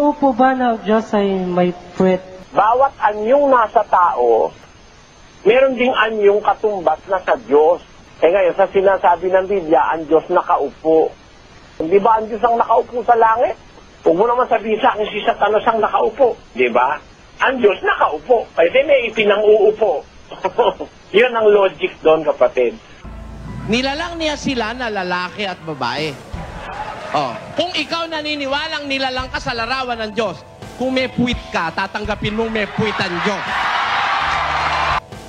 Totoo po ba na Diyos ay may puwet? Bawat anyong nasa tao, meron ding anyong katumbas na sa Diyos. Eh ngayon, sa sinasabi ng Biblia, ang Diyos nakaupo. Hindi ba ang Diyos ang nakaupo sa langit? Huwag mo naman sabihin sa akin si Satanas ang nakaupo. Di ba? Ang Diyos nakaupo. Pwede may ipinang-uupo. Yun ang logic doon, kapatid. Nilalang niya sila na lalaki at babae. Oh, kung ikaw naniniwalang nilalang ka sa larawan ng Diyos, kung may puwit ka, tatanggapin mong may puwit ang Diyos.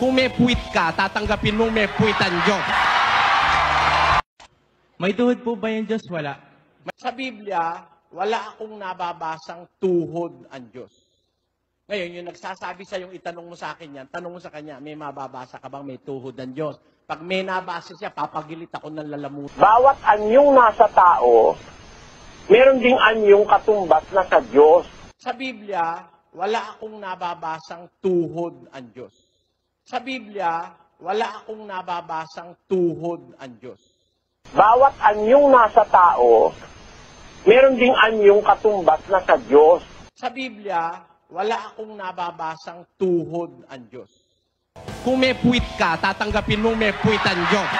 Kung may puwit ka, tatanggapin mong may puwit ang Diyos. May tuhod po ba yung Diyos? Wala. Sa Biblia, wala akong nababasang tuhod ang Diyos. Ngayon, yung nagsasabi sa yung itanong mo sa akin yan, tanong mo sa kanya, may mababasa ka bang may tuhod ang Diyos? Pag may nabasa siya, papagilit ako ng lalamutan. Bawat anyong nasa tao, meron ding anyong katumbas na sa Diyos. Sa Biblia, wala akong nababasang tuhod ang Diyos. Sa Biblia, wala akong nababasang tuhod ang Diyos. Bawat anyong nasa tao, meron ding anyong katumbas na sa Diyos. Sa Biblia, wala akong nababasang tuhod ang Diyos. Kung may puwit ka, tatanggapin mong may puwit ang Diyos.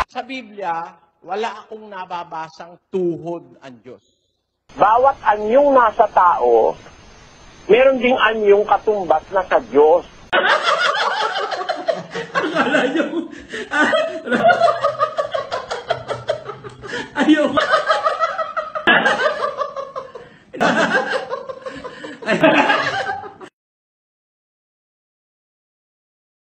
Sa Biblia, wala akong nababasang tuhod ang Diyos. Bawat anyong nasa tao, meron ding anyong katumbas na sa Diyos. Akala nyo,